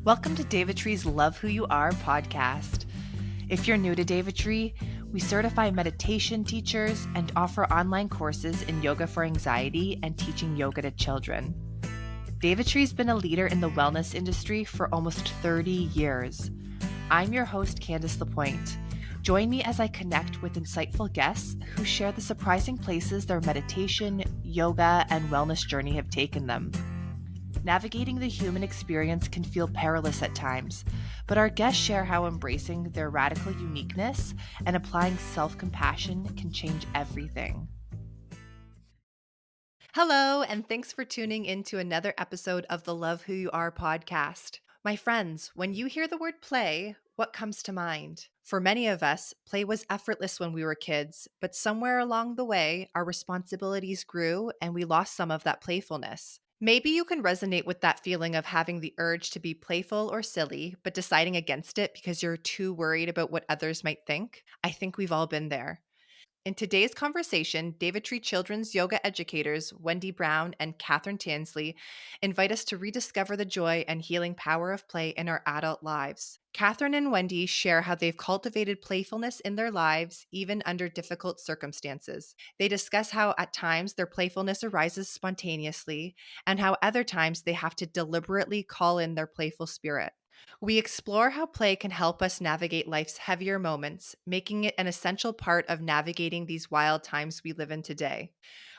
Welcome to Davidtree's Love Who You Are podcast. If you're new to Davidtree, we certify meditation teachers and offer online courses in yoga for anxiety and teaching yoga to children. Davidtree's been a leader in the wellness industry for almost 30 years. I'm your host, Candice Lapointe. Join me as I connect with insightful guests who share the surprising places their meditation, yoga, and wellness journey have taken them. Navigating the human experience can feel perilous at times, but our guests share how embracing their radical uniqueness and applying self-compassion can change everything. Hello, and thanks for tuning in to another episode of the Love Who You Are podcast. My friends, when you hear the word play, what comes to mind? For many of us, play was effortless when we were kids, but somewhere along the way, our responsibilities grew and we lost some of that playfulness. Maybe you can resonate with that feeling of having the urge to be playful or silly, but deciding against it because you're too worried about what others might think. I think we've all been there. In today's conversation, Davidtree Children's yoga educators Wendy Brown and Catherine Tansley invite us to rediscover the joy and healing power of play in our adult lives. Catherine and Wendy share how they've cultivated playfulness in their lives, even under difficult circumstances. They discuss how at times their playfulness arises spontaneously, and how other times they have to deliberately call in their playful spirit. We explore how play can help us navigate life's heavier moments, making it an essential part of navigating these wild times we live in today.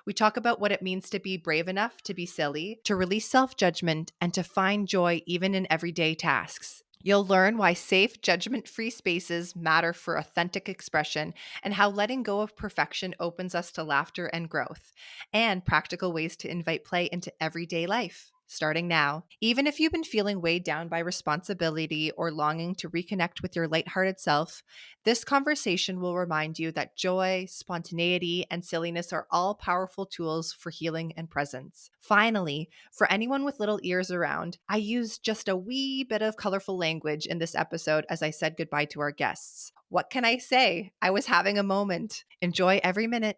We talk about what it means to be brave enough to be silly, to release self-judgment, and to find joy even in everyday tasks. You'll learn why safe, judgment-free spaces matter for authentic expression and how letting go of perfection opens us to laughter and growth, and practical ways to invite play into everyday life. Starting now. Even if you've been feeling weighed down by responsibility or longing to reconnect with your lighthearted self, this conversation will remind you that joy, spontaneity, and silliness are all powerful tools for healing and presence. Finally, for anyone with little ears around, I used just a wee bit of colorful language in this episode as I said goodbye to our guests. What can I say? I was having a moment. Enjoy every minute.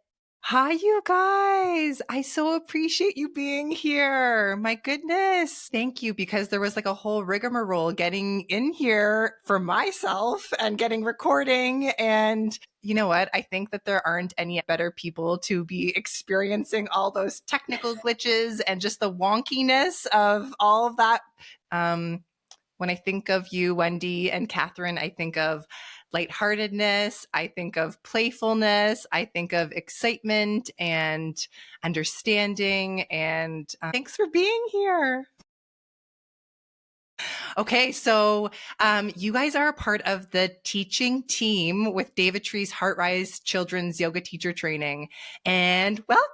Hi, you guys. I so appreciate you being here. My goodness. Thank you, because there was like a whole rigmarole getting in here for myself and getting recording. And you know what? I think that there aren't any better people to be experiencing all those technical glitches and just the wonkiness of all of that. When I think of you, Wendy and Catherine, I think of lightheartedness, I think of playfulness, I think of excitement and understanding. And thanks for being here. Okay, so you guys are a part of the teaching team with Davidtree's HeartRise Children's Yoga Teacher Training. And welcome!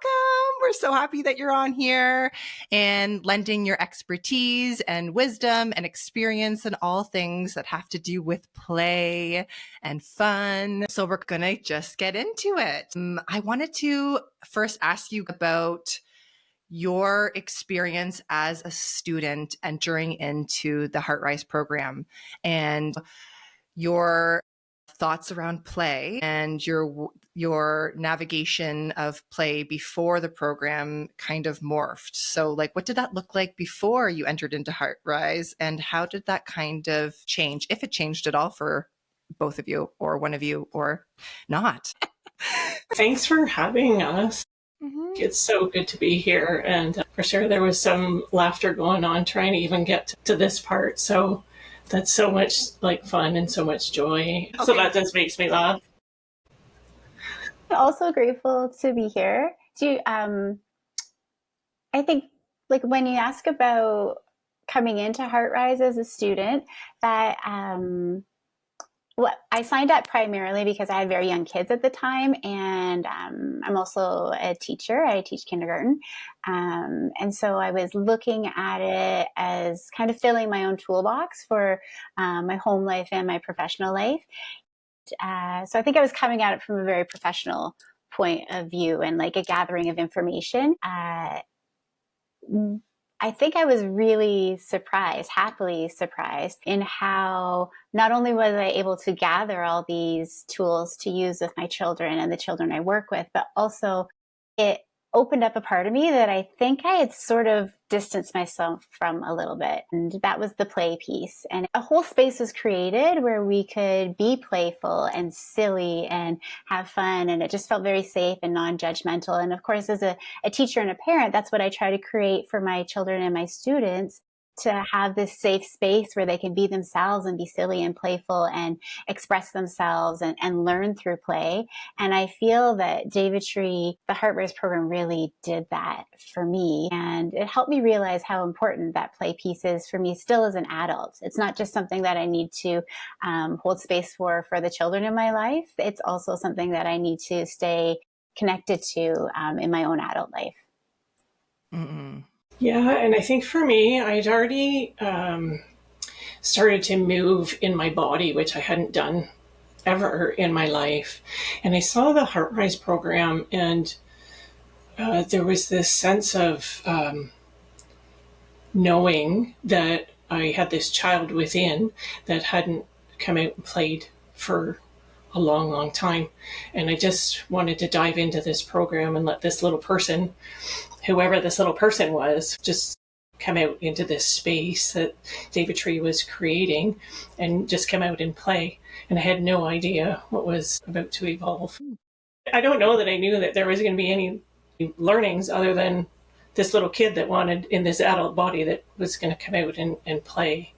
We're so happy that you're on here and lending your expertise and wisdom and experience and all things that have to do with play and fun. So we're going to just get into it. I wanted to first ask you about your experience as a student entering into the HeartRise program and your thoughts around play and your navigation of play before the program kind of morphed. So like, what did that look like before you entered into HeartRise, and how did that kind of change, if it changed at all for both of you or one of you or not? Thanks for having us. It's so good to be here. And for sure, there was some laughter going on trying to even get to this part. So that's so much like fun and so much joy. Okay. So that just makes me laugh. Also grateful to be here. I think like when you ask about coming into HeartRise as a student, that I signed up primarily because I had very young kids at the time, and I'm also a teacher. I teach kindergarten. And so I was looking at it as kind of filling my own toolbox for my home life and my professional life. So I think I was coming at it from a very professional point of view and like a gathering of information. I think I was really happily surprised in how not only was I able to gather all these tools to use with my children and the children I work with, but also it opened up a part of me that I think I had sort of distanced myself from a little bit. And that was the play piece. And a whole space was created where we could be playful and silly and have fun. And it just felt very safe and non-judgmental. And of course, as a teacher and a parent, that's what I try to create for my children and my students, to have this safe space where they can be themselves and be silly and playful and express themselves and learn through play. And I feel that David Tree, the Heartrise program, really did that for me. And it helped me realize how important that play piece is for me still as an adult. It's not just something that I need to hold space for the children in my life. It's also something that I need to stay connected to in my own adult life. Mm-mm. Yeah, and I think for me, I'd already started to move in my body, which I hadn't done ever in my life. And I saw the Heartrise program, and there was this sense of knowing that I had this child within that hadn't come out and played for a long, long time. And I just wanted to dive into this program and let this little person, whoever this little person was, just come out into this space that David Tree was creating and just come out and play. And I had no idea what was about to evolve. I don't know that I knew that there was going to be any learnings other than this little kid that wanted in this adult body that was going to come out and play.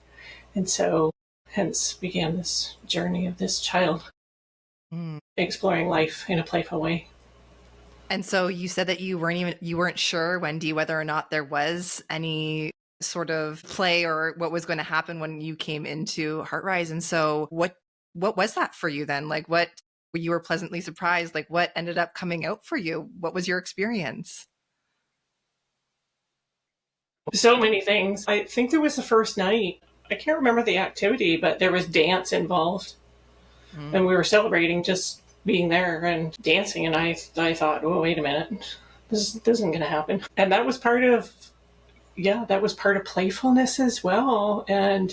And so hence began this journey of this child exploring life in a playful way. And so you said that you weren't sure, Wendy, whether or not there was any sort of play or what was going to happen when you came into Heartrise. And so what was that for you then? Like, what, you were pleasantly surprised? Like, what ended up coming out for you? What was your experience? So many things. I think there was the first night. I can't remember the activity, but there was dance involved. And we were celebrating just being there and dancing. And I thought, oh, wait a minute, this isn't going to happen. And that was part of playfulness as well. And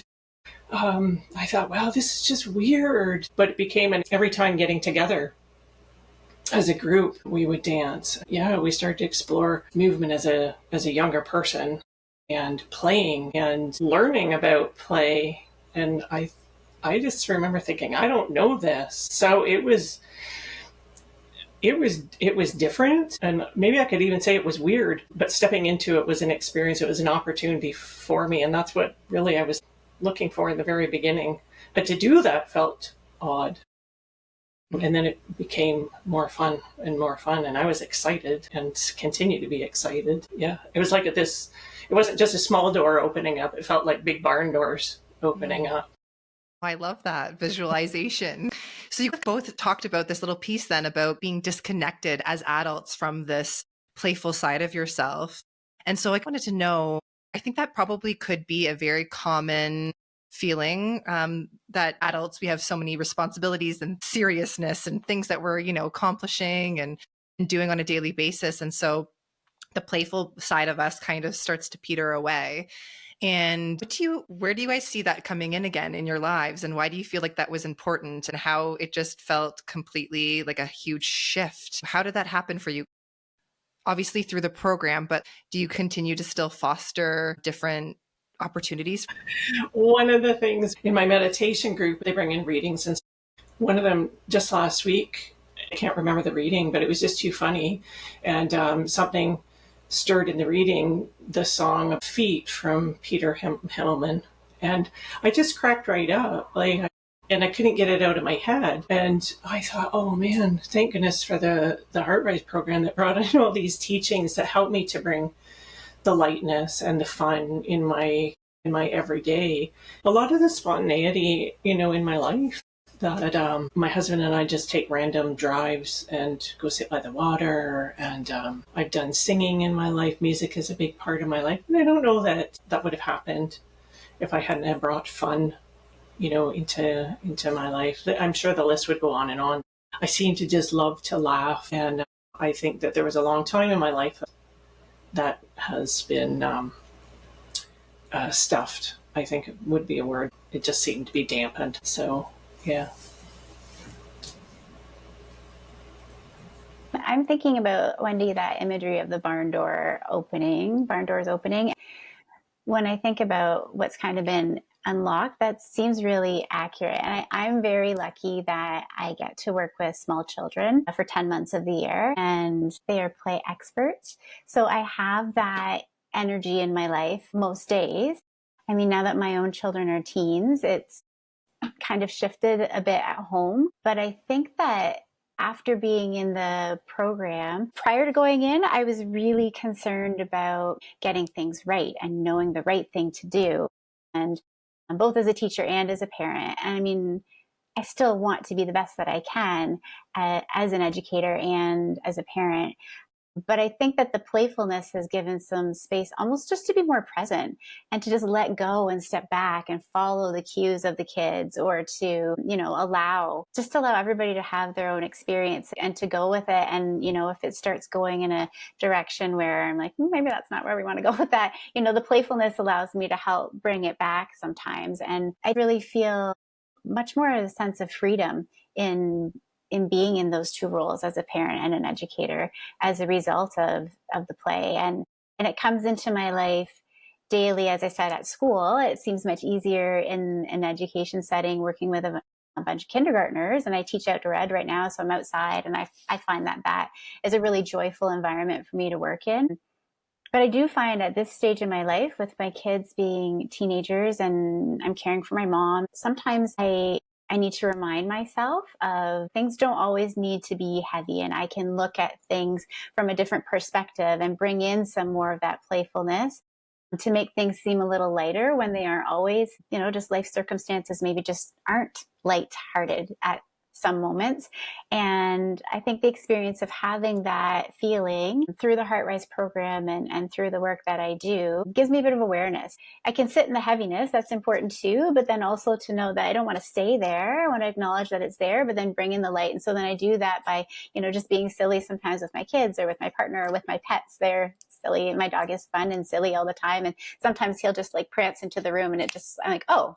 I thought, wow, this is just weird. But it became every time getting together as a group, we would dance. Yeah, we started to explore movement as a younger person and playing and learning about play. And I just remember thinking, I don't know this. So it was different, and maybe I could even say it was weird, but stepping into it was an experience. It was an opportunity for me, and that's what really I was looking for in the very beginning. But to do that felt odd. And then it became more fun, and I was excited and continue to be excited. Yeah, it was like it wasn't just a small door opening up. It felt like big barn doors opening up. I love that visualization. So you both talked about this little piece then about being disconnected as adults from this playful side of yourself. And so I wanted to know, I think that probably could be a very common feeling that adults, we have so many responsibilities and seriousness and things that we're, accomplishing and doing on a daily basis. And so the playful side of us kind of starts to peter away. And where do you guys see that coming in again in your lives? And why do you feel like that was important, and how it just felt completely like a huge shift? How did that happen for you? Obviously through the program, but do you continue to still foster different opportunities? One of the things in my meditation group, they bring in readings, and one of them just last week, I can't remember the reading, but it was just too funny. And something stirred in the reading, the song of Feet from Peter Himmelman. And I just cracked right up, and I couldn't get it out of my head. And I thought, oh man, thank goodness for the Heartrise program that brought in all these teachings that helped me to bring the lightness and the fun in my everyday. A lot of the spontaneity, in my life, that my husband and I just take random drives and go sit by the water. And I've done singing in my life. Music is a big part of my life. And I don't know that would have happened if I hadn't have brought fun, into my life. I'm sure the list would go on and on. I seem to just love to laugh. And I think that there was a long time in my life that has been stuffed, I think it would be a word. It just seemed to be dampened. So, yeah. I'm thinking about, Wendy, that imagery of the barn doors opening. When I think about what's kind of been unlocked, that seems really accurate. And I'm very lucky that I get to work with small children for 10 months of the year, and they are play experts. So I have that energy in my life most days. I mean, now that my own children are teens, it's kind of shifted a bit at home. But I think that after being in the program, prior to going in, I was really concerned about getting things right and knowing the right thing to do. And both as a teacher and as a parent. And I mean, I still want to be the best that I can as an educator and as a parent. But I think that the playfulness has given some space almost just to be more present and to just let go and step back and follow the cues of the kids, or to, allow everybody to have their own experience and to go with it. And, if it starts going in a direction where I'm like, maybe that's not where we want to go with that, the playfulness allows me to help bring it back sometimes. And I really feel much more of a sense of freedom in being in those two roles as a parent and an educator as a result of the play. And it comes into my life daily. As I said, at school, it seems much easier in an education setting, working with a bunch of kindergartners, and I teach outdoor ed right now. So I'm outside, and I find that is a really joyful environment for me to work in. But I do find at this stage in my life, with my kids being teenagers and I'm caring for my mom, sometimes I need to remind myself of things don't always need to be heavy, and I can look at things from a different perspective and bring in some more of that playfulness to make things seem a little lighter when they aren't always, just life circumstances maybe just aren't lighthearted at some moments. And I think the experience of having that feeling through the HeartRise program and through the work that I do gives me a bit of awareness. I can sit in the heaviness, that's important too, but then also to know that I don't want to stay there. I want to acknowledge that it's there, but then bring in the light. And so then I do that by, just being silly sometimes with my kids or with my partner or with my pets. They're silly. My dog is fun and silly all the time. And sometimes he'll just like prance into the room, and I'm like, oh,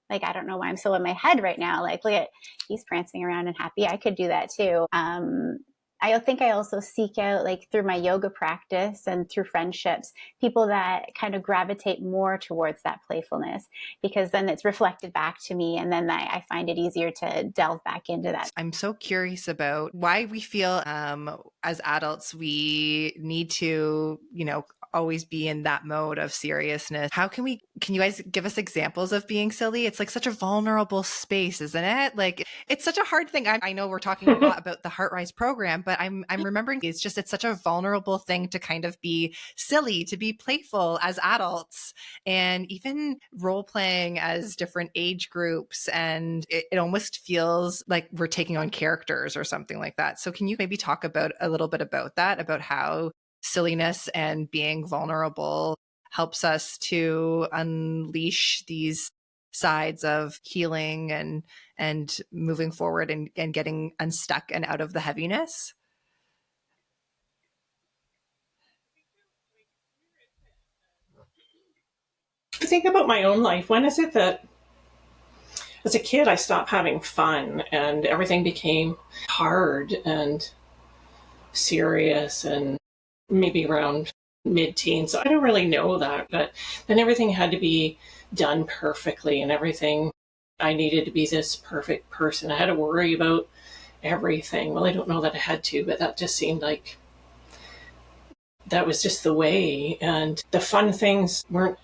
like, I don't know why I'm so in my head right now. Like, look at, he's prancing around and happy. I could do that too. I think I also seek out, like through my yoga practice and through friendships, people that kind of gravitate more towards that playfulness, because then it's reflected back to me. And then I find it easier to delve back into that. I'm so curious about why we feel as adults, we need to, always be in that mode of seriousness. Can you guys give us examples of being silly? It's like such a vulnerable space, isn't it? Like, it's such a hard thing. I know we're talking a lot about the HeartRise program, but I'm remembering it's such a vulnerable thing to kind of be silly, to be playful as adults, and even role playing as different age groups. And it almost feels like we're taking on characters or something like that. So can you maybe talk about a little bit about that, about how silliness and being vulnerable helps us to unleash these sides of healing and moving forward and getting unstuck and out of the heaviness? I think about my own life. When is it that as a kid I stopped having fun and everything became hard and serious, and maybe around mid-teens? I don't really know that, but then everything had to be done perfectly, and everything, I needed to be this perfect person. I had to worry about everything. Well, I don't know that I had to, but that just seemed like that was just the way. And the fun things weren't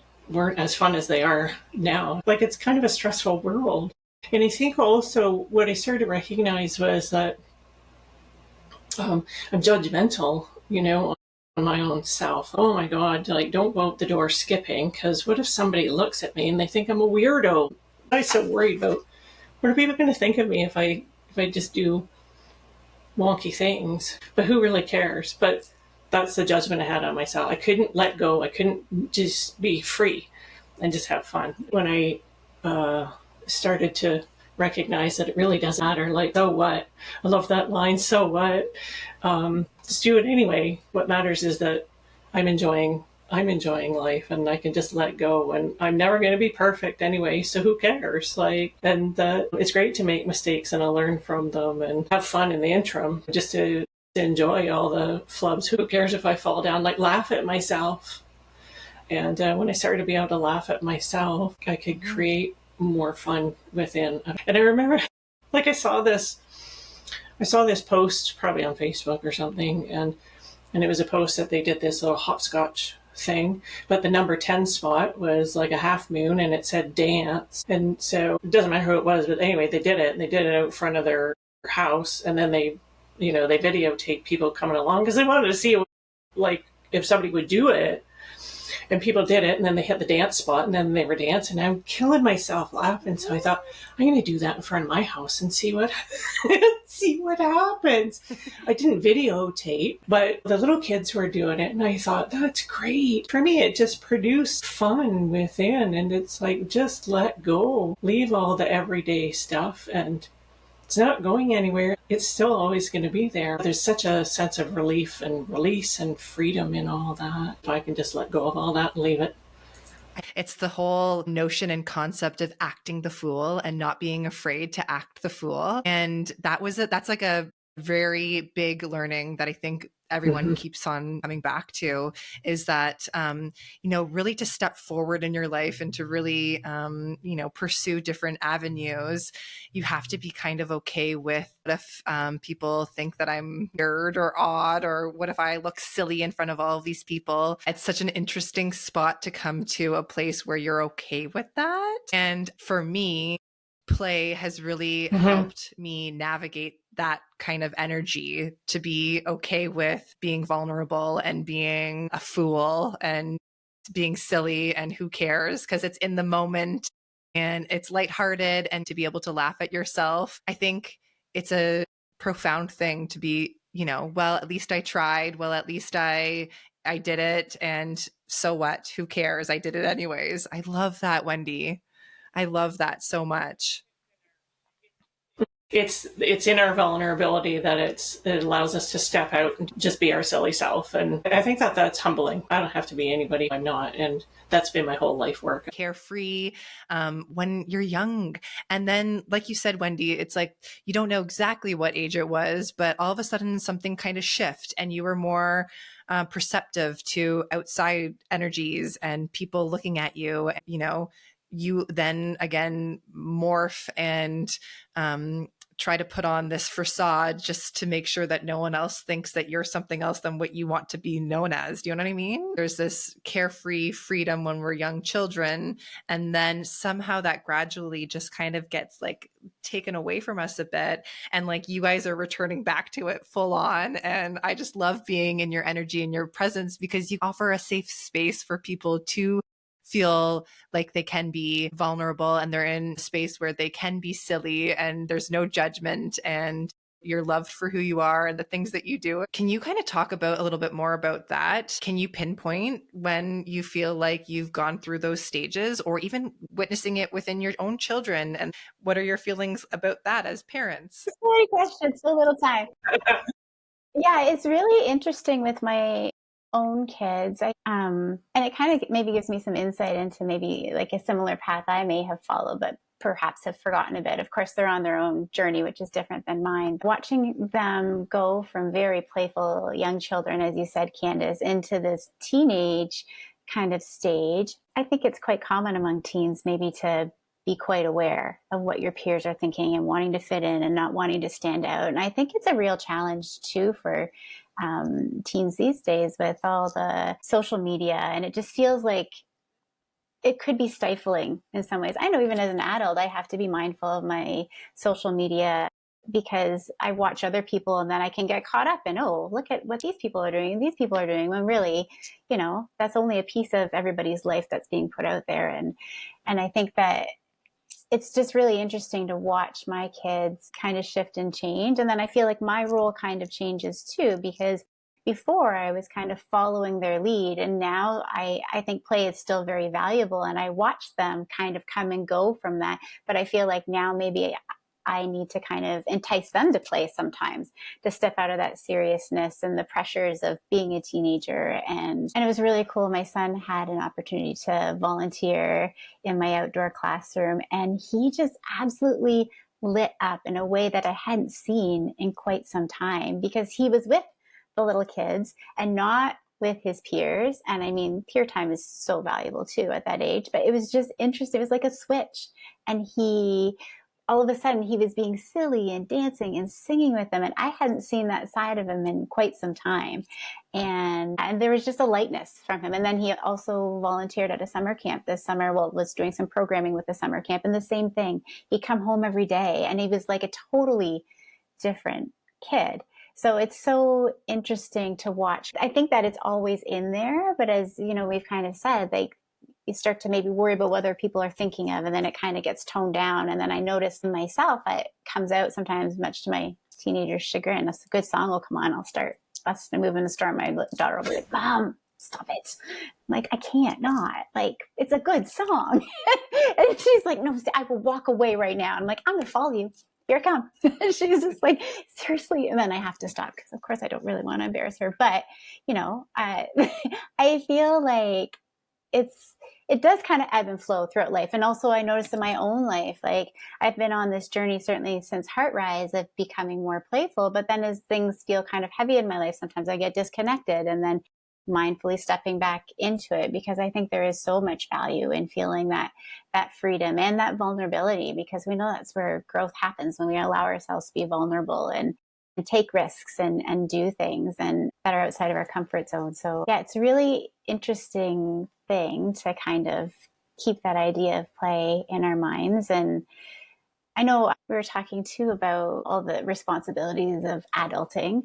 as fun as they are now. Like, it's kind of a stressful world. And I think also what I started to recognize was that I'm judgmental, on my own self. Oh my God, like, don't go out the door skipping, because what if somebody looks at me and they think I'm a weirdo? I'm so worried about what are people going to think of me if I just do wonky things. But who really cares? But that's the judgment I had on myself. I couldn't let go. I couldn't just be free and just have fun. When I started to recognize that it really doesn't matter, like, so what? I love that line, so what? Just do it anyway. What matters is that I'm enjoying life, and I can just let go, and I'm never going to be perfect anyway, so who cares? Like, and it's great to make mistakes, and I'll learn from them and have fun in the interim, just to enjoy all the flubs. Who cares if I fall down? Like, laugh at myself. And when I started to be able to laugh at myself, I could create more fun within. And I remember, like, I saw this post probably on Facebook or something, and it was a post that they did this little hopscotch thing, but the number 10 spot was like a half moon and it said dance. And so it doesn't matter who it was, but anyway, they did it, and they did it out front of their house, and then they videotaped people coming along because they wanted to see, like, if somebody would do it. And people did it, and then they hit the dance spot, and then they were dancing. I'm killing myself laughing. So I thought, I'm going to do that in front of my house and see what see what happens. I didn't videotape, but the little kids were doing it, and I thought, that's great. For me, it just produced fun within, and it's like, just let go, leave all the everyday stuff, and it's not going anywhere. It's still always going to be there. There's such a sense of relief and release and freedom in all that. If I can just let go of all that and leave it. It's the whole notion and concept of acting the fool and not being afraid to act the fool. And that's like a very big learning that I think everyone keeps on coming back to, is that, really to step forward in your life and to really, pursue different avenues, you have to be kind of okay with if people think that I'm weird or odd, or what if I look silly in front of all of these people. It's such an interesting spot to come to a place where you're okay with that. And for me, play has really helped me navigate that kind of energy, to be okay with being vulnerable and being a fool and being silly, and who cares, because it's in the moment and it's lighthearted, and to be able to laugh at yourself. I think it's a profound thing to be, well, at least I tried. Well, at least I did it. And so what? Who cares? I did it anyways. I love that, Wendy. I love that so much. It's in our vulnerability that it allows us to step out and just be our silly self. And I think that that's humbling. I don't have to be anybody I'm not. And that's been my whole life work. Carefree when you're young. And then, like you said, Wendy, it's like you don't know exactly what age it was, but all of a sudden something kind of shift, and you were more perceptive to outside energies and people looking at you. You then again morph and try to put on this facade just to make sure that no one else thinks that you're something else than what you want to be known as. Do you know what I mean? There's this carefree freedom when we're young children, and then somehow that gradually just kind of gets like taken away from us a bit, and like you guys are returning back to it full on. And I just love being in your energy and your presence, because you offer a safe space for people to feel like they can be vulnerable, and they're in a space where they can be silly, and there's no judgment, and you're loved for who you are and the things that you do. Can you kind of talk about a little bit more about that? Can you pinpoint when you feel like you've gone through those stages, or even witnessing it within your own children? And what are your feelings about that as parents? Great question. So little time. Yeah, it's really interesting with my own kids. And it kind of maybe gives me some insight into maybe like a similar path I may have followed, but perhaps have forgotten a bit. Of course, they're on their own journey, which is different than mine. Watching them go from very playful young children, as you said, Candace, into this teenage kind of stage, I think it's quite common among teens maybe to be quite aware of what your peers are thinking and wanting to fit in and not wanting to stand out. And I think it's a real challenge too for teens these days with all the social media. And it just feels like it could be stifling in some ways. I know even as an adult, I have to be mindful of my social media, because I watch other people and then I can get caught up in, oh, look at what these people are doing, these people are doing, when really, that's only a piece of everybody's life that's being put out there. And I think that it's just really interesting to watch my kids kind of shift and change. And then I feel like my role kind of changes too, because before I was kind of following their lead, and now I think play is still very valuable, and I watch them kind of come and go from that. But I feel like now maybe I need to kind of entice them to play sometimes, to step out of that seriousness and the pressures of being a teenager. And it was really cool. My son had an opportunity to volunteer in my outdoor classroom, and he just absolutely lit up in a way that I hadn't seen in quite some time, because he was with the little kids and not with his peers. And I mean, peer time is so valuable too at that age, but it was just interesting. It was like a switch. And all of a sudden, he was being silly and dancing and singing with them. And I hadn't seen that side of him in quite some time. And there was just a lightness from him. And then he also volunteered at a summer camp this summer. Well, was doing some programming with the summer camp, and the same thing. He'd come home every day, and he was like a totally different kid. So it's so interesting to watch. I think that it's always in there, but as you know, we've kind of said, like, you start to maybe worry about what other people are thinking of, and then it kind of gets toned down. And then I notice myself, it comes out sometimes, much to my teenager's chagrin. A good song will come on, I'll start busting and moving in the store. My daughter will be like, "Mom, stop it." I'm like, "I can't not. Like, it's a good song." And she's like, "No, I will walk away right now." I'm like, "I'm going to follow you. Here I come." And she's just like, "Seriously?" And then I have to stop, because of course I don't really want to embarrass her. But, you know, I feel like it does kind of ebb and flow throughout life. And also I noticed in my own life, like, I've been on this journey certainly since Heart Rise of becoming more playful, but then as things feel kind of heavy in my life, sometimes I get disconnected, and then mindfully stepping back into it, because I think there is so much value in feeling that freedom and that vulnerability, because we know that's where growth happens, when we allow ourselves to be vulnerable and take risks and do things and that are outside of our comfort zone. So yeah, it's a really interesting thing to kind of keep that idea of play in our minds. And I know we were talking too about all the responsibilities of adulting.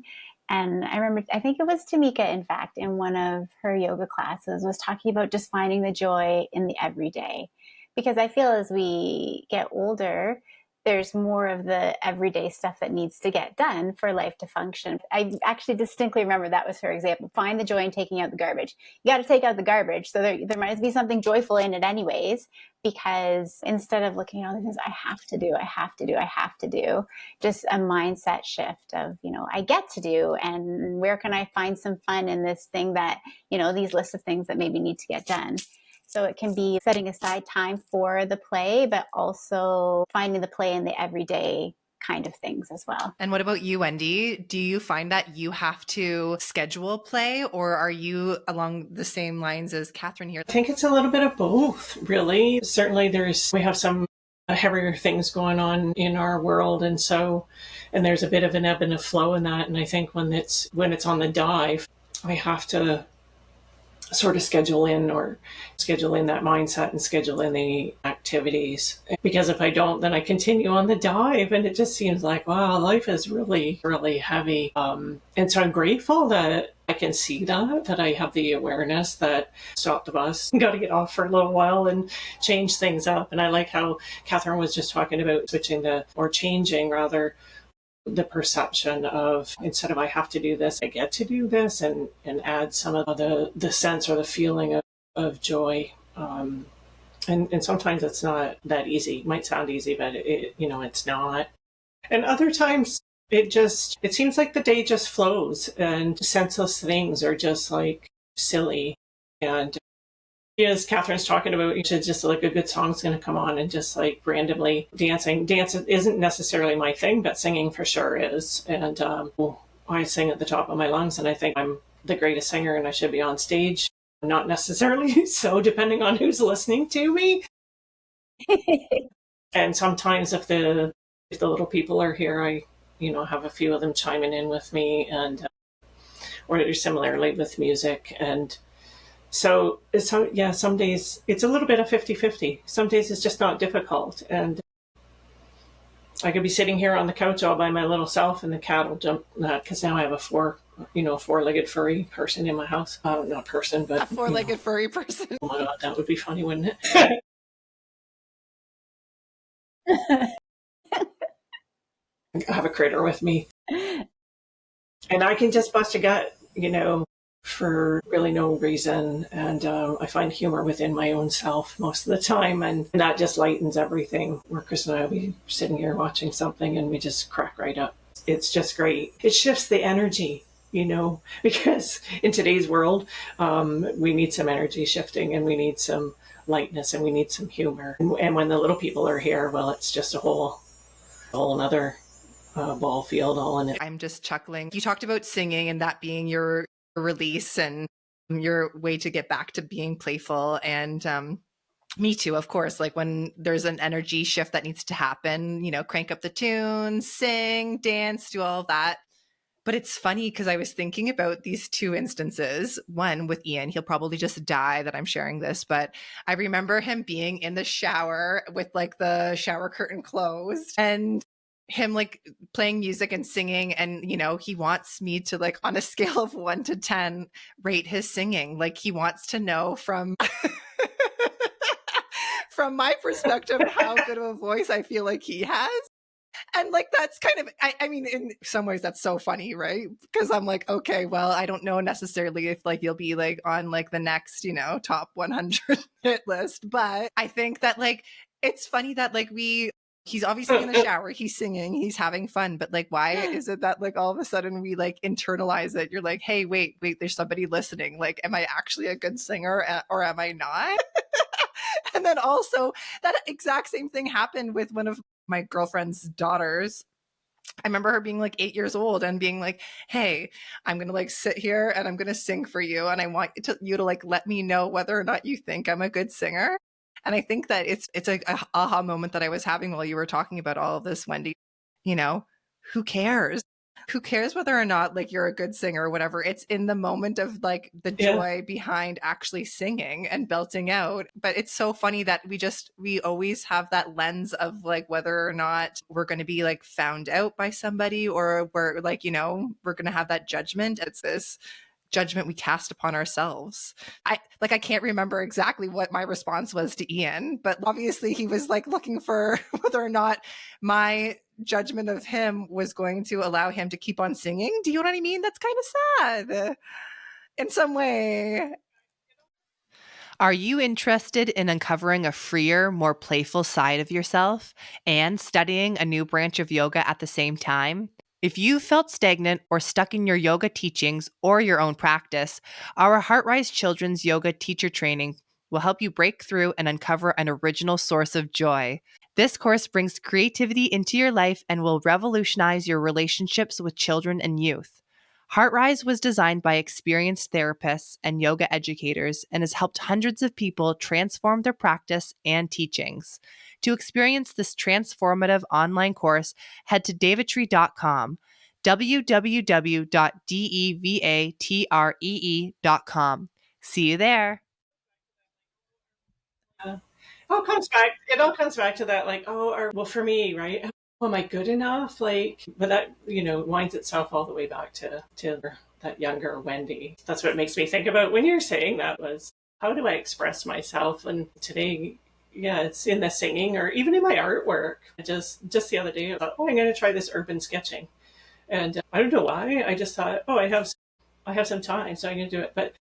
And I remember, I think it was Tamika, in fact, in one of her yoga classes, was talking about just finding the joy in the everyday. Because I feel as we get older, there's more of the everyday stuff that needs to get done for life to function. I actually distinctly remember that was her example. Find the joy in taking out the garbage. You got to take out the garbage. So there might be something joyful in it anyways, because instead of looking at all the things I have to do, just a mindset shift of, you know, I get to do, and where can I find some fun in this thing that, you know, these lists of things that maybe need to get done. So it can be setting aside time for the play, but also finding the play in the everyday kind of things as well. And what about you, Wendy? Do you find that you have to schedule play, or are you along the same lines as Catherine here? I think it's a little bit of both, really. Certainly we have some heavier things going on in our world, and there's a bit of an ebb and a flow in that. And I think when it's on the dive, I have to sort of schedule in that mindset and schedule in the activities, because if I don't, then I continue on the dive, and it just seems like, wow, life is really, really heavy. And so I'm grateful that I can see that I have the awareness that stop the bus, got to get off for a little while and change things up. And I like how Catherine was just talking about changing rather the perception of, instead of I have to do this, I get to do this, and add some of the sense or the feeling of joy. And sometimes it's not that easy. It might sound easy, but it's not. And other times it seems like the day just flows, and senseless things are just like silly. And as Catherine's talking about, you should just like a good song's going to come on, and just like randomly dancing. Dance isn't necessarily my thing, but singing for sure is. And I sing at the top of my lungs, and I think I'm the greatest singer and I should be on stage. Not necessarily so, depending on who's listening to me. And sometimes if the little people are here, I have a few of them chiming in with me, and or similarly with music. And so yeah, some days it's a little bit of 50-50. Some days it's just not difficult, and I could be sitting here on the couch all by my little self, and the cat will jump, because now I have a four-legged furry person in my house. Not person, but a four-legged furry person. Oh my God, that would be funny, wouldn't it? I have a critter with me, and I can just bust a gut, for really no reason. And I find humor within my own self most of the time, and that just lightens everything. Where Chris and I will be sitting here watching something, and we just crack right up. It's just great. It shifts the energy, because in today's world, we need some energy shifting, and we need some lightness, and we need some humor. And when the little people are here, well, it's just a whole whole another ball field all in it. I'm just chuckling. You talked about singing and that being your release and your way to get back to being playful. And me too, of course. Like when there's an energy shift that needs to happen, crank up the tunes, sing, dance, do all of that. But it's funny because I was thinking about these two instances. One with Ian, he'll probably just die that I'm sharing this, but I remember him being in the shower with like the shower curtain closed and him like playing music and singing. And, he wants me to like on a scale of 1 to 10 rate his singing. Like he wants to know from from my perspective how good of a voice I feel like he has. And like that's kind of I mean in some ways that's so funny, right? Because I'm like, okay, well, I don't know necessarily if like you'll be like on like the next top 100 hit list, but I think that like it's funny that like he's obviously in the shower, he's singing, he's having fun, but like why is it that like all of a sudden we like internalize it? You're like, hey, wait, there's somebody listening, like am I actually a good singer or am I not? And then also that exact same thing happened with one of my girlfriend's daughters. I remember her being like 8 years old and being like, hey, I'm going to like sit here and I'm going to sing for you. And I want you to like let me know whether or not you think I'm a good singer. And I think that it's a aha moment that I was having while you were talking about all of this, Wendy. Who cares? Who cares whether or not like you're a good singer or whatever? It's in the moment of like the joy behind actually singing and belting out. But it's so funny that we always have that lens of like whether or not we're going to be like found out by somebody or we're like, we're going to have that judgment. It's this judgment we cast upon ourselves. I can't remember exactly what my response was to Ian, but obviously he was like looking for whether or not my judgment of him was going to allow him to keep on singing. Do you know what I mean? That's kind of sad in some way. Are you interested in uncovering a freer, more playful side of yourself and studying a new branch of yoga at the same time? If you felt stagnant or stuck in your yoga teachings or your own practice, our HeartRise Children's Yoga Teacher Training will help you break through and uncover an original source of joy. This course brings creativity into your life and will revolutionize your relationships with children and youth. HeartRise was designed by experienced therapists and yoga educators and has helped hundreds of people transform their practice and teachings. To experience this transformative online course, head to davitree.com, www.devatree.com. See you there. It all comes back to that, like, well, for me, right? Oh, am I good enough? Like, but that, winds itself all the way back to that younger Wendy. That's what makes me think about when you're saying that was, how do I express myself? And today, yeah, it's in the singing or even in my artwork. Just the other day, I thought, I'm going to try this urban sketching. And I don't know why. I just thought, I have some time, so I'm going to do it. But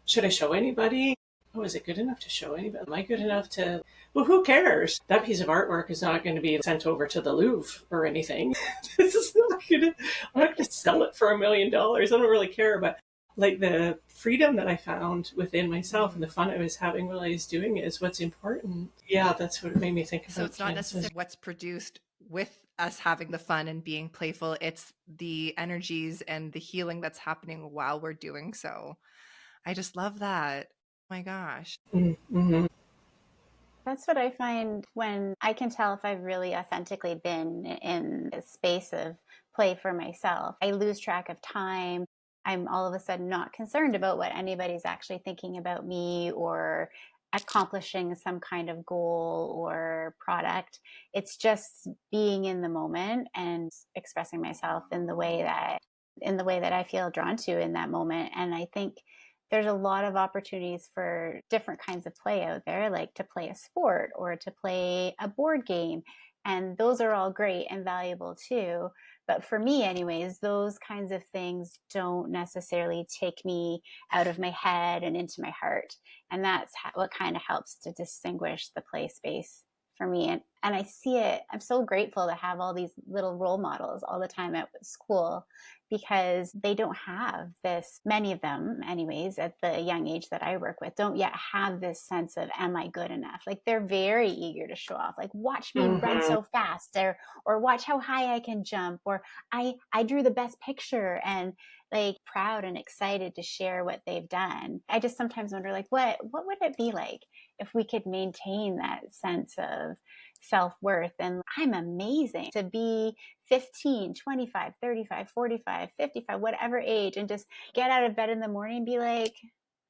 should I show anybody? Is it good enough to show anybody? Am I good enough to? Well, who cares? That piece of artwork is not going to be sent over to the Louvre or anything. This is not going to. I'm not going to sell it for $1 million. I don't really care. But like the freedom that I found within myself and the fun I was having while I was doing it is what's important. Yeah, that's what made me think about. So it's not necessarily what's produced with us having the fun and being playful. It's the energies and the healing that's happening while we're doing so. I just love that. Oh my gosh. Mm-hmm. That's what I find when I can tell if I've really authentically been in a space of play for myself. I lose track of time. I'm all of a sudden not concerned about what anybody's actually thinking about me or accomplishing some kind of goal or product. It's just being in the moment and expressing myself in the way that I feel drawn to in that moment. And I think there's a lot of opportunities for different kinds of play out there, like to play a sport or to play a board game. And those are all great and valuable too. But for me, anyways, those kinds of things don't necessarily take me out of my head and into my heart. And that's what kind of helps to distinguish the play space for me. And I see it. I'm so grateful to have all these little role models all the time at school, because they don't have this, many of them anyways, at the young age that I work with, don't yet have this sense of, am I good enough? Like, they're very eager to show off, like, watch me run Mm-hmm. so fast, or watch how high I can jump, or I drew the best picture, and like proud and excited to share what they've done. I just sometimes wonder, like, what would it be like if we could maintain that sense of self-worth, and I'm amazing, to be 15, 25, 35, 45, 55, whatever age, and just get out of bed in the morning and be like,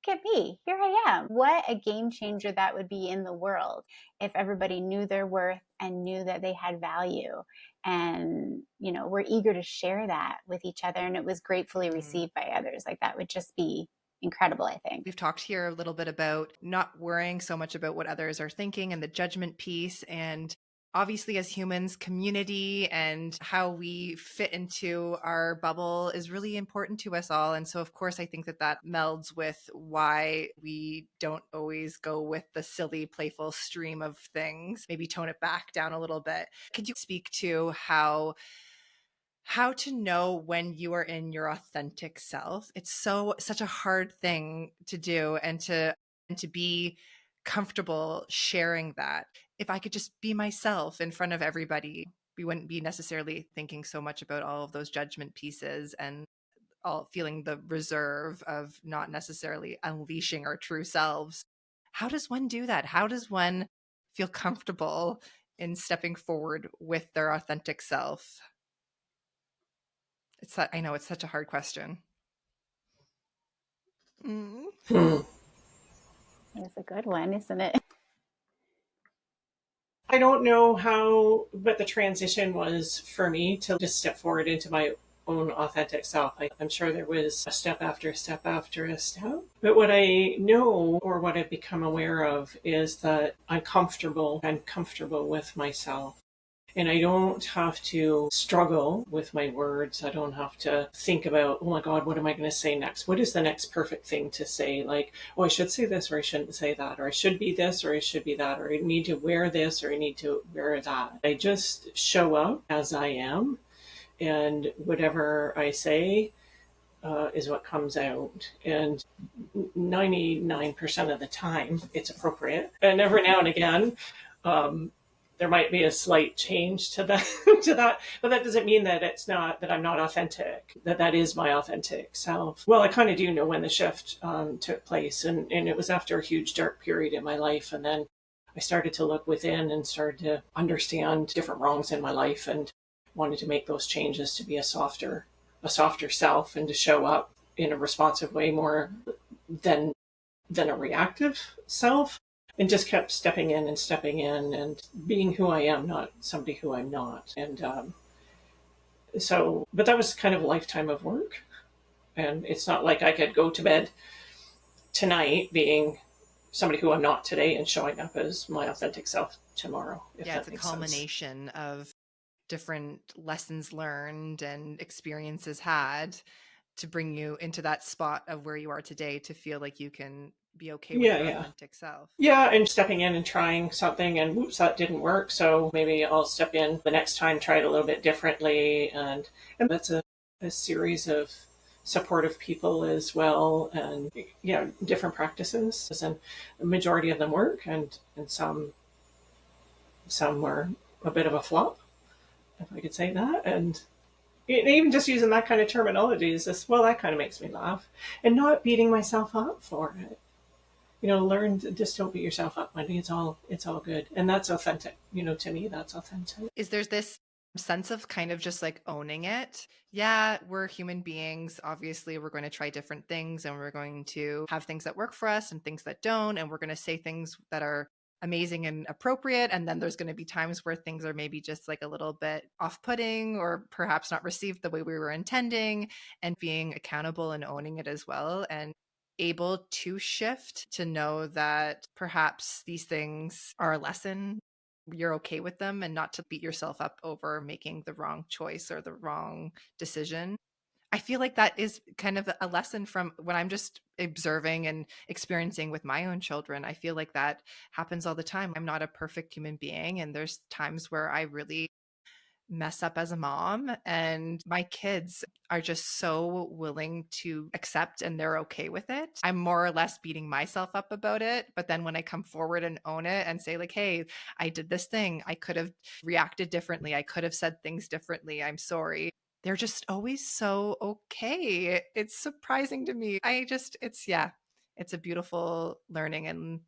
look at me, here I am. What a game changer that would be in the world if everybody knew their worth and knew that they had value, and we're eager to share that with each other, and it was gratefully received by others. Like, that would just be incredible, I think. We've talked here a little bit about not worrying so much about what others are thinking and the judgment piece. And obviously, as humans, community and how we fit into our bubble is really important to us all. And so, of course, I think that that melds with why we don't always go with the silly, playful stream of things, maybe tone it back down a little bit. Could you speak to how to know when you are in your authentic self? It's such a hard thing to do, and to be comfortable sharing that. If I could just be myself in front of everybody, we wouldn't be necessarily thinking so much about all of those judgment pieces and all feeling the reserve of not necessarily unleashing our true selves. How does one do that? How does one feel comfortable in stepping forward with their authentic self? I know it's such a hard question. Mm. Hmm. It's a good one, isn't it? I don't know how, but the transition was for me to just step forward into my own authentic self. I'm sure there was a step after a step after a step. But what I know, or what I've become aware of, is that I'm comfortable with myself. And I don't have to struggle with my words. I don't have to think about, oh my God, what am I going to say next? What is the next perfect thing to say? Like, oh, I should say this, or I shouldn't say that, or I should be this, or I should be that, or I need to wear this, or I need to wear that. I just show up as I am, and whatever I say is what comes out. And 99% of the time, it's appropriate. And every now and again, um, there might be a slight change to that to that, but that doesn't mean that it's not, that I'm not authentic, that is my authentic self. Well, I kind of do know when the shift took place, and it was after a huge dark period in my life, and then I started to look within and started to understand different wrongs in my life, and wanted to make those changes to be a softer self, and to show up in a responsive way more than a reactive self, and just kept stepping in and being who I am, not somebody who I'm not. And but that was kind of a lifetime of work. And it's not like I could go to bed tonight being somebody who I'm not today and showing up as my authentic self tomorrow, if Yeah, that it's a makes sense. culmination of different lessons learned and experiences had to bring you into that spot of where you are today to feel like you can be okay with Yeah, your yeah. authentic self. Yeah, and stepping in and trying something, and whoops, that didn't work. So maybe I'll step in the next time, try it a little bit differently, and that's a series of supportive people as well, and different practices, and the majority of them work, and some were a bit of a flop, if I could say that, and even just using that kind of terminology is just, well, that kind of makes me laugh, and not beating myself up for it. Learn to just don't beat yourself up, Wendy. It's all good. And that's authentic. To me, that's authentic. Is there's this sense of kind of just like owning it? Yeah, we're human beings. Obviously, we're going to try different things, and we're going to have things that work for us and things that don't. And we're going to say things that are amazing and appropriate. And then there's going to be times where things are maybe just like a little bit off putting, or perhaps not received the way we were intending, and being accountable and owning it as well. And able to shift to know that perhaps these things are a lesson, you're okay with them, and not to beat yourself up over making the wrong choice or the wrong decision. I feel like that is kind of a lesson from when I'm just observing and experiencing with my own children. I feel like that happens all the time. I'm not a perfect human being, and there's times where I really mess up as a mom, and my kids are just so willing to accept and they're okay with it. I'm more or less beating myself up about it, but then when I come forward and own it and say like, hey, I did this thing, I could have reacted differently, I could have said things differently, I'm sorry, they're just always so okay. It's surprising to me. It's a beautiful learning and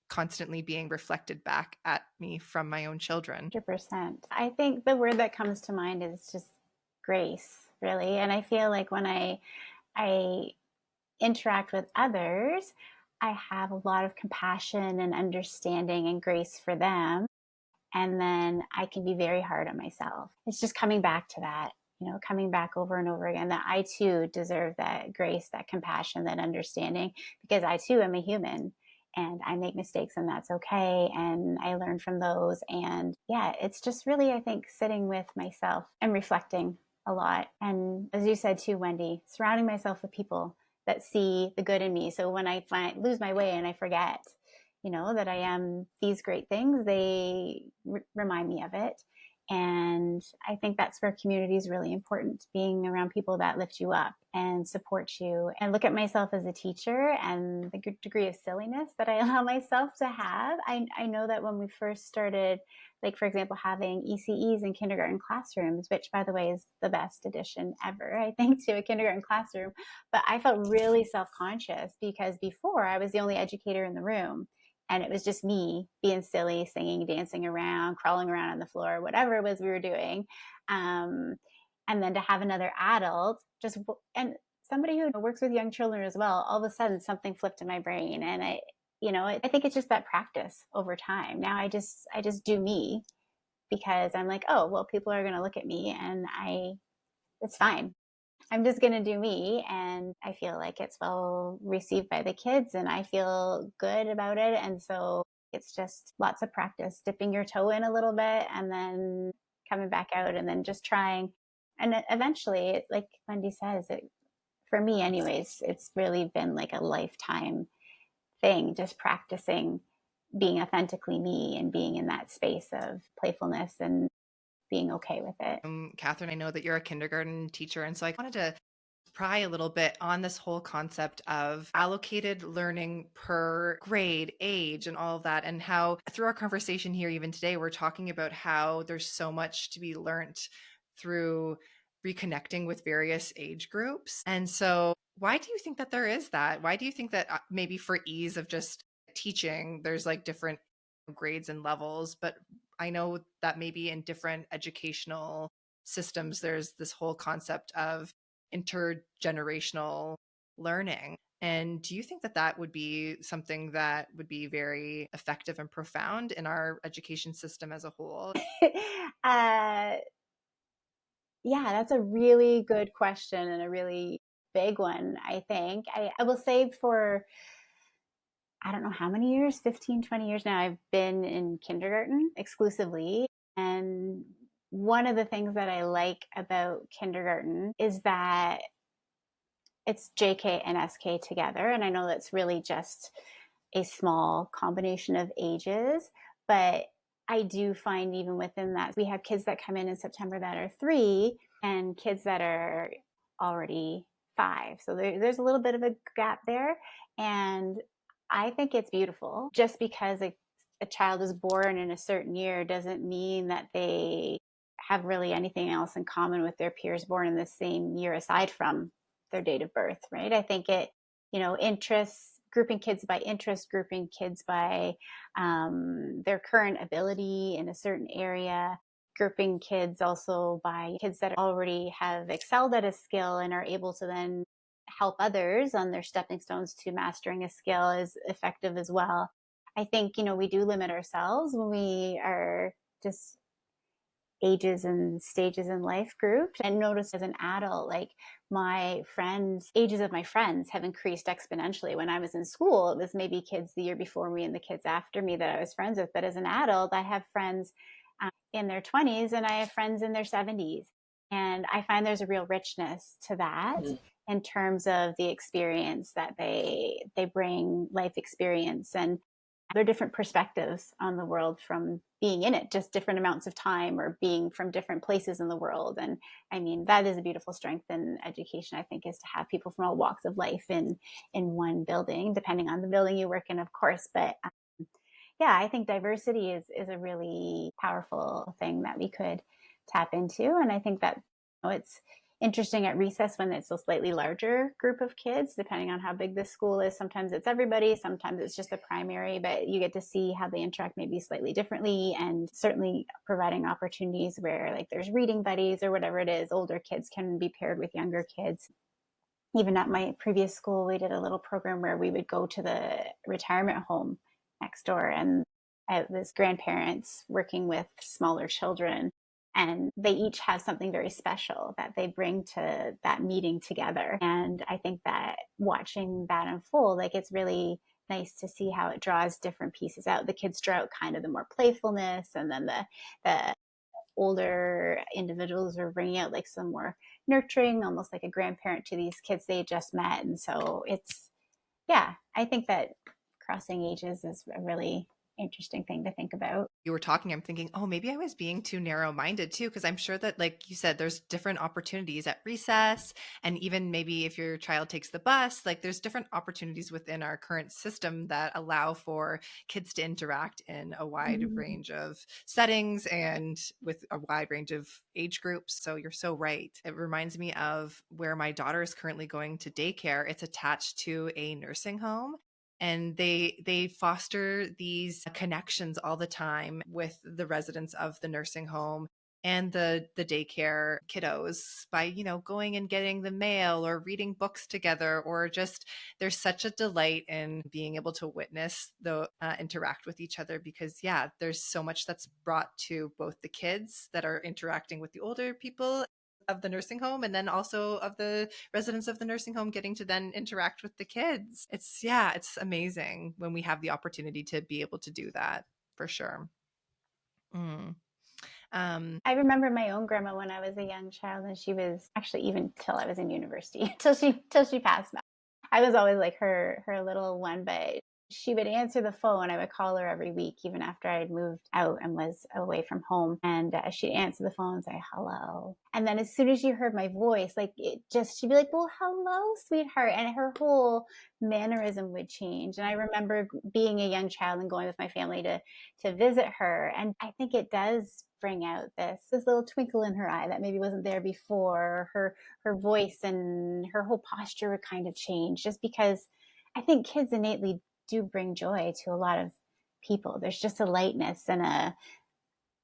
constantly being reflected back at me from my own children. 100%. I think the word that comes to mind is just grace, really. And I feel like when I interact with others, I have a lot of compassion and understanding and grace for them. And then I can be very hard on myself. It's just coming back to that, coming back over and over again, that I too deserve that grace, that compassion, that understanding, because I too am a human and I make mistakes and that's okay. And I learn from those. And yeah, it's just really, I think, sitting with myself and reflecting a lot. And as you said too, Wendy, surrounding myself with people that see the good in me. So when I lose my way and I forget, that I am these great things, they remind me of it. And I think that's where community is really important, being around people that lift you up and support you. And look at myself as a teacher and the degree of silliness that I allow myself to have. I know that when we first started, like, for example, having ECEs in kindergarten classrooms, which, by the way, is the best addition ever, I think, to a kindergarten classroom. But I felt really self-conscious because before I was the only educator in the room. And it was just me being silly, singing, dancing around, crawling around on the floor, whatever it was we were doing. And then to have another adult and somebody who works with young children as well, all of a sudden something flipped in my brain. And I think it's just that practice over time. Now I just do me because I'm like, oh, well, people are going to look at me and it's fine. I'm just going to do me. And I feel like it's well received by the kids and I feel good about it. And so it's just lots of practice, dipping your toe in a little bit and then coming back out and then just trying. And eventually, like Wendy says, for me anyways, it's really been like a lifetime thing, just practicing being authentically me and being in that space of playfulness and being okay with it. Catherine, I know that you're a kindergarten teacher, and so I wanted to pry a little bit on this whole concept of allocated learning per grade, age, and all of that, and how through our conversation here, even today, we're talking about how there's so much to be learned through reconnecting with various age groups. And so, why do you think that there is that? Why do you think that maybe for ease of just teaching, there's like different grades and levels, but I know that maybe in different educational systems, there's this whole concept of intergenerational learning. And do you think that that would be something that would be very effective and profound in our education system as a whole? Yeah, that's a really good question and a really big one, I think. I will say for, I don't know how many years, 15, 20 years now, I've been in kindergarten exclusively. And one of the things that I like about kindergarten is that it's JK and SK together. And I know that's really just a small combination of ages, but I do find even within that, we have kids that come in September that are 3 and kids that are already 5. So there's a little bit of a gap there. And I think it's beautiful. Just because a child is born in a certain year doesn't mean that they have really anything else in common with their peers born in the same year aside from their date of birth, right? I think interests, grouping kids by interest, grouping kids by their current ability in a certain area, grouping kids also by kids that already have excelled at a skill and are able to then help others on their stepping stones to mastering a skill is effective as well. I think, we do limit ourselves when we are just ages and stages in life grouped. And notice as an adult, like ages of my friends have increased exponentially. When I was in school, it was maybe kids the year before me and the kids after me that I was friends with. But as an adult, I have friends in their 20s and I have friends in their 70s. And I find there's a real richness to that in terms of the experience that they bring, life experience, and their different perspectives on the world from being in it, just different amounts of time or being from different places in the world. And I mean, that is a beautiful strength in education, I think, is to have people from all walks of life in one building, depending on the building you work in, of course. But yeah, I think diversity is a really powerful thing that we could tap into. And I think that, it's interesting at recess when it's a slightly larger group of kids, depending on how big the school is. Sometimes it's everybody, sometimes it's just the primary, but you get to see how they interact maybe slightly differently, and certainly providing opportunities where like there's reading buddies or whatever it is. Older kids can be paired with younger kids. Even at my previous school, we did a little program where we would go to the retirement home next door, and it was grandparents working with smaller children, and they each have something very special that they bring to that meeting together. And I think that watching that unfold, like, it's really nice to see how it draws different pieces out. The kids draw out kind of the more playfulness, and then the older individuals are bringing out like some more nurturing, almost like a grandparent to these kids they just met. And so it's, yeah, I think that crossing ages is a really interesting thing to think about. You were talking, I'm thinking, oh, maybe I was being too narrow-minded too, because I'm sure that, like you said, there's different opportunities at recess, and even maybe if your child takes the bus, like there's different opportunities within our current system that allow for kids to interact in a wide range of settings and with a wide range of age groups. So you're so right. It reminds me of where my daughter is currently going to daycare. It's attached to a nursing home, and they foster these connections all the time with the residents of the nursing home and the daycare kiddos by, going and getting the mail or reading books together, or just there's such a delight in being able to witness the interact with each other, because yeah, there's so much that's brought to both the kids that are interacting with the older people of the nursing home, and then also of the residents of the nursing home getting to then interact with the kids. It's amazing when we have the opportunity to be able to do that, for sure. I remember my own grandma when I was a young child, and she was actually, even till I was in university, till she passed. I was always like her little one, but she would answer the phone. I would call her every week, even after I had moved out and was away from home. And she'd answer the phone and say, hello. And then as soon as you heard my voice, like, she'd be like, well, hello, sweetheart. And her whole mannerism would change. And I remember being a young child and going with my family to visit her. And I think it does bring out this little twinkle in her eye that maybe wasn't there before. Her voice and her whole posture would kind of change, just because I think kids innately do bring joy to a lot of people. There's just a lightness and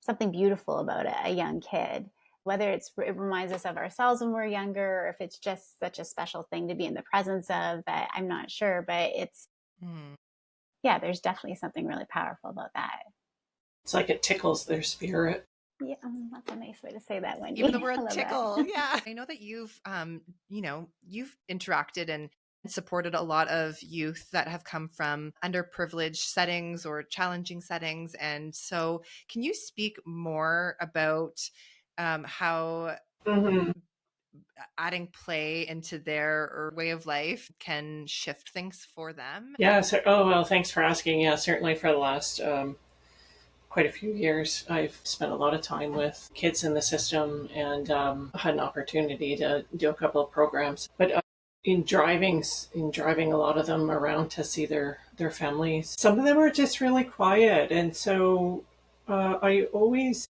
something beautiful about a young kid. Whether it reminds us of ourselves when we're younger, or if it's just such a special thing to be in the presence of, that I'm not sure, but yeah, there's definitely something really powerful about that. It's like it tickles their spirit. Yeah, that's a nice way to say that, Wendy. Even the word tickle. Yeah. I know that you've interacted and supported a lot of youth that have come from underprivileged settings or challenging settings. And so can you speak more about how adding play into their way of life can shift things for them? Yeah. Well, thanks for asking. Yeah, certainly for the last quite a few years, I've spent a lot of time with kids in the system, and had an opportunity to do a couple of programs. But in driving a lot of them around to see their families, some of them are just really quiet, and so I always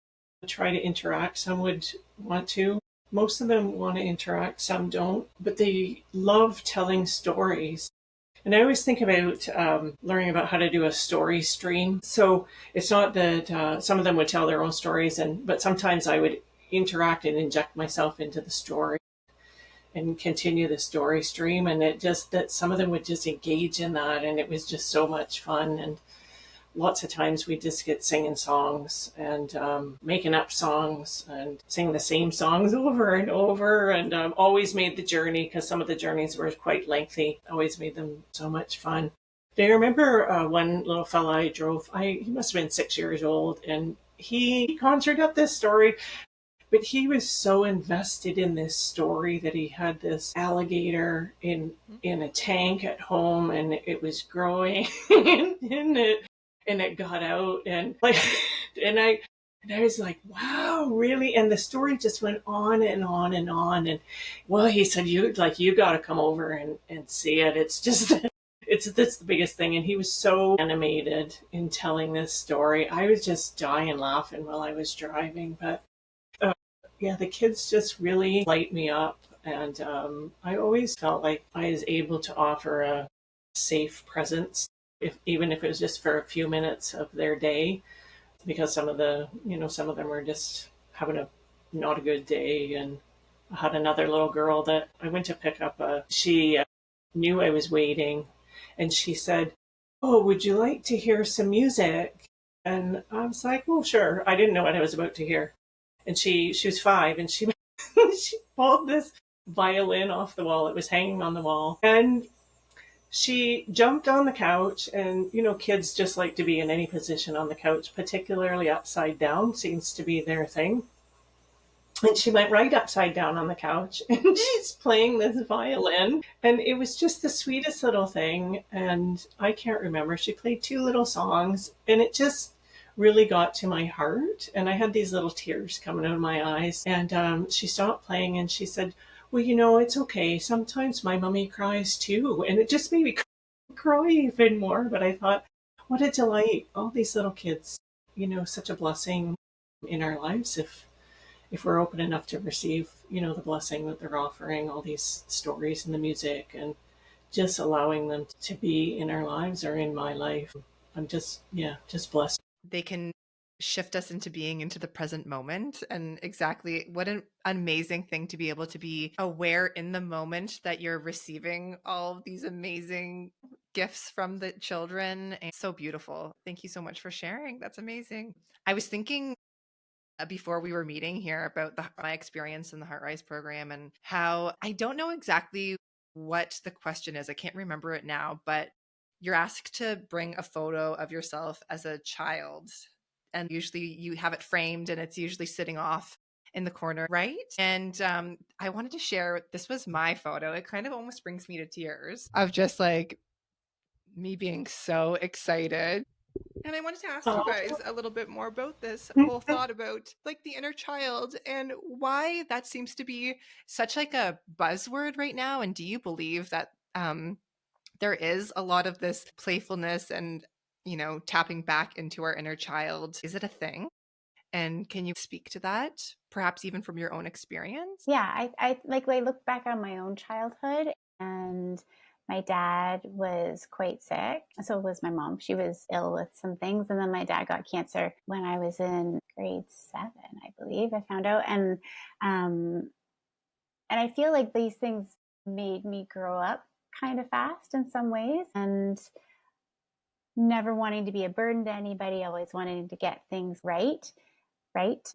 try to interact. Some would want to. Most of them want to interact, some don't, but they love telling stories. And I always think about learning about how to do a story stream. So it's not that some of them would tell their own stories, but sometimes I would interact and inject myself into the story and continue the story stream. And it just that some of them would just engage in that, and it was just so much fun. And lots of times we just get singing songs and making up songs and sing the same songs over and over, and always made the journey, because some of the journeys were quite lengthy, always made them so much fun. Do you remember one little fella I drove? He must have been 6 years old, and he conjured up this story. But he was so invested in this story that he had this alligator in a tank at home, and it was growing and it got out, and like and I and I was like, wow, really? And the story just went on and on and on. And well, he said, you got to come over and see it. It's just that's the biggest thing. And he was so animated in telling this story. I was just dying laughing while I was driving. But yeah, the kids just really light me up. And I always felt like I was able to offer a safe presence, even if it was just for a few minutes of their day, because some of them were just having a not a good day. And I had another little girl that I went to pick up. She knew I was waiting, and she said, "Oh, would you like to hear some music?" And I was like, "Oh, sure." I didn't know what I was about to hear. And she was 5, and she she pulled this violin off the wall. It was hanging on the wall, and she jumped on the couch. And kids just like to be in any position on the couch, particularly upside down seems to be their thing. And she went right upside down on the couch and she's playing this violin. And it was just the sweetest little thing. And I can't remember. She played 2 little songs, and it just really got to my heart. And I had these little tears coming out of my eyes. And she stopped playing and she said, "Well, it's okay. Sometimes my mummy cries too." And it just made me cry even more. But I thought, what a delight. All these little kids, such a blessing in our lives if we're open enough to receive, the blessing that they're offering, all these stories and the music, and just allowing them to be in our lives or in my life. I'm just blessed. They can shift us into being into the present moment. And exactly what an amazing thing to be able to be aware in the moment that you're receiving all these amazing gifts from the children. And so beautiful. Thank you so much for sharing. That's amazing. I was thinking before we were meeting here about my experience in the HeartRise program and how I don't know exactly what the question is. I can't remember it now, but you're asked to bring a photo of yourself as a child. And usually you have it framed and it's usually sitting off in the corner, right? And I wanted to share, this was my photo. It kind of almost brings me to tears of just like me being so excited. And I wanted to ask you Oh. guys a little bit more about this whole thought about like the inner child and why that seems to be such like a buzzword right now. And do you believe that there is a lot of this playfulness and, tapping back into our inner child? Is it a thing? And can you speak to that, perhaps even from your own experience? Yeah, I look back on my own childhood, and my dad was quite sick. So was my mom. She was ill with some things. And then my dad got cancer when I was in grade 7, I believe I found out. And I feel like these things made me grow up kind of fast in some ways, and never wanting to be a burden to anybody, always wanting to get things right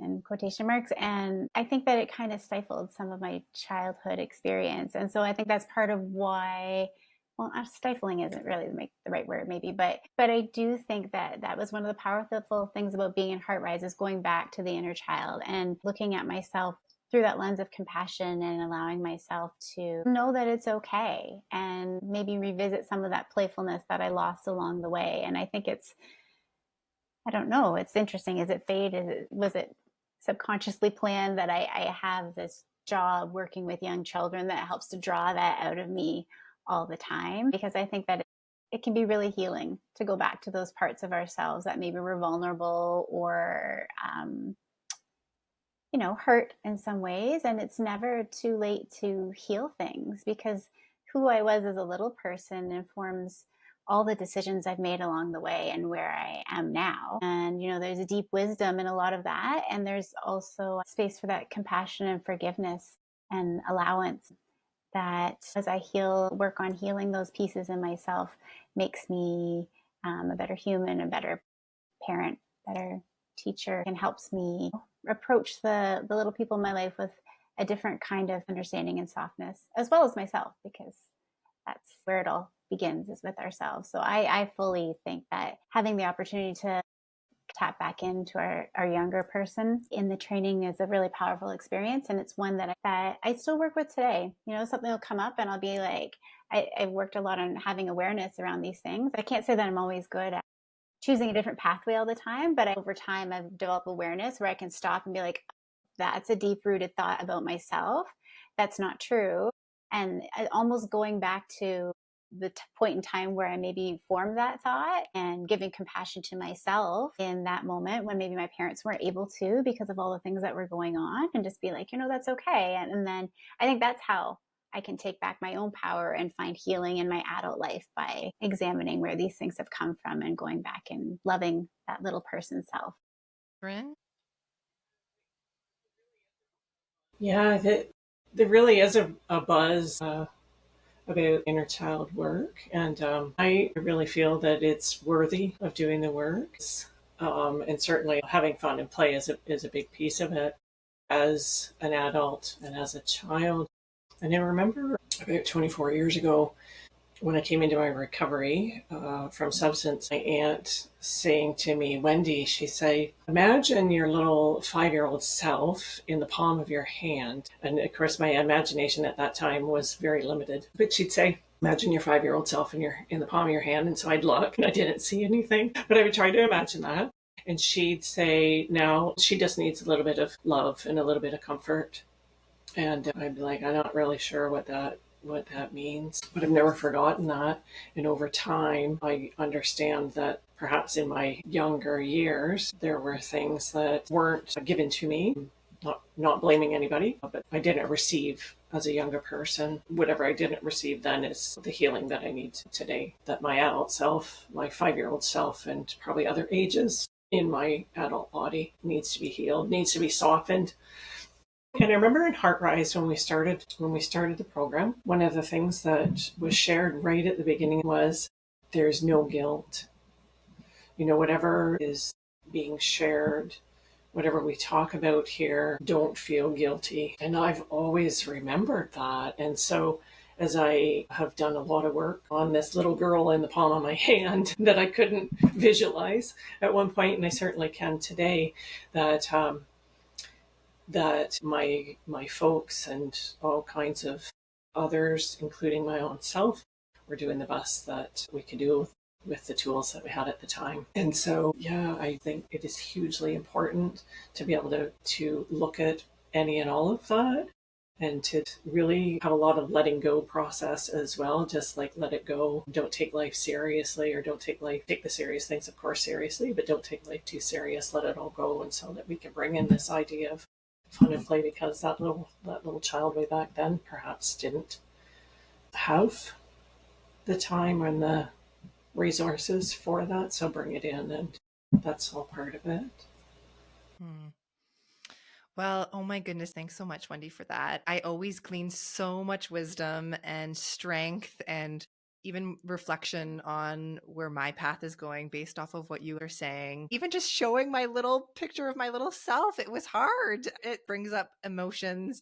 in quotation marks. And I think that it kind of stifled some of my childhood experience. And so I think that's part of why, well, stifling isn't really the right word maybe, but I do think that that was one of the powerful things about being in HeartRise, is going back to the inner child and looking at myself through that lens of compassion and allowing myself to know that it's okay, and maybe revisit some of that playfulness that I lost along the way. And I think I don't know. It's interesting. Is it fate? Was it subconsciously planned that I have this job working with young children that helps to draw that out of me all the time? Because I think that it can be really healing to go back to those parts of ourselves that maybe were vulnerable or, hurt in some ways. And it's never too late to heal things, because who I was as a little person informs all the decisions I've made along the way and where I am now. And, there's a deep wisdom in a lot of that. And there's also space for that compassion and forgiveness and allowance that, as I work on healing those pieces in myself, makes me a better human, a better parent, better teacher, and helps me approach the little people in my life with a different kind of understanding and softness, as well as myself, because that's where it all begins, is with ourselves. So I fully think that having the opportunity to tap back into our younger person in the training is a really powerful experience. And it's one that I still work with today. You know, something will come up and I'll be like, I've worked a lot on having awareness around these things. I can't say that I'm always good at choosing a different pathway all the time, but over time I've developed awareness where I can stop and be like, that's a deep rooted thought about myself. That's not true. And almost going back to the point in time where I maybe formed that thought and giving compassion to myself in that moment when maybe my parents weren't able to because of all the things that were going on, and just be like, you know, that's okay. And then I think that's how I can take back my own power and find healing in my adult life by examining where these things have come from and going back and loving that little person self. Yeah, there really is a buzz about inner child work, and I really feel that it's worthy of doing the work. And certainly having fun and play is a big piece of it as an adult and as a child. And I remember about 24 years ago, when I came into my recovery from substance, my aunt saying to me, Wendy, she say, imagine your little 5-year-old self in the palm of your hand. And of course, my imagination at that time was very limited. But she'd say, imagine your 5-year-old self in the palm of your hand. And so I'd look and I didn't see anything, but I would try to imagine that. And she'd say, now she just needs a little bit of love and a little bit of comfort. And I'd be like, I'm not really sure what that means, but I've never forgotten that. And over time, I understand that perhaps in my younger years, there were things that weren't given to me. Not blaming anybody, but I didn't receive as a younger person. Whatever I didn't receive then is the healing that I need today. That my adult self, my 5-year-old self, and probably other ages in my adult body needs to be healed, needs to be softened. And I remember in Heartrise when we started the program, one of the things that was shared right at the beginning was there's no guilt. You know, whatever is being shared, whatever we talk about here, don't feel guilty. And I've always remembered that. And so as I have done a lot of work on this little girl in the palm of my hand that I couldn't visualize at one point, and I certainly can today, that my folks and all kinds of others, including my own self, were doing the best that we could do with the tools that we had at the time. And so, yeah, I think it is hugely important to be able to look at any and all of that, and to really have a lot of letting go process as well. Just like let it go. Don't take life seriously, or take the serious things, of course, seriously, but don't take life too serious. Let it all go. And so that we can bring in this idea of fun and play, because that little child way back then perhaps didn't have the time and the resources for that. So bring it in, and that's all part of it. Well, oh my goodness, thanks so much, Wendy, for that. I always glean so much wisdom and strength and even reflection on where my path is going based off of what you are saying. Even just showing my little picture of my little self, it was hard. It brings up emotions.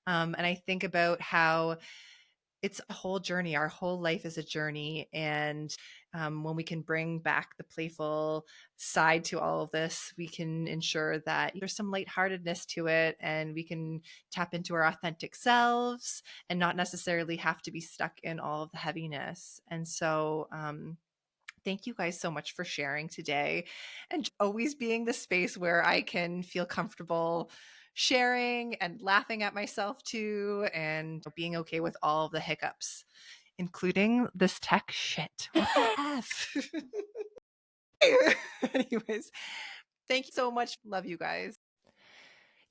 And I think about how it's a whole journey. Our whole life is a journey. And when we can bring back the playful side to all of this, we can ensure that there's some lightheartedness to it, and we can tap into our authentic selves and not necessarily have to be stuck in all of the heaviness. And so, thank you guys so much for sharing today, and always being the space where I can feel comfortable sharing and laughing at myself too, and being okay with all of the hiccups, including this tech shit. What the F? Anyways, thank you so much. Love you guys.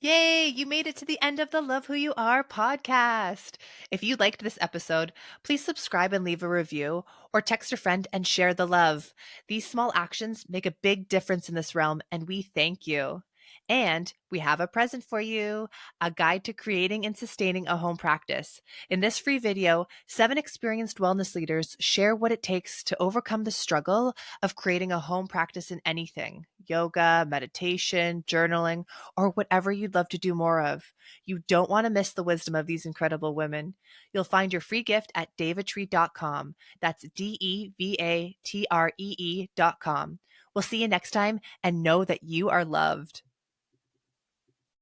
Yay, you made it to the end of the Love Who You Are podcast. If you liked this episode, please subscribe and leave a review, or text a friend and share the love. These small actions make a big difference in this realm, and we thank you. And we have a present for you, a guide to creating and sustaining a home practice. In this free video, 7 experienced wellness leaders share what it takes to overcome the struggle of creating a home practice in anything: yoga, meditation, journaling, or whatever you'd love to do more of. You don't want to miss the wisdom of these incredible women. You'll find your free gift at davitree.com. That's DEVATREE.com. We'll see you next time, and know that you are loved.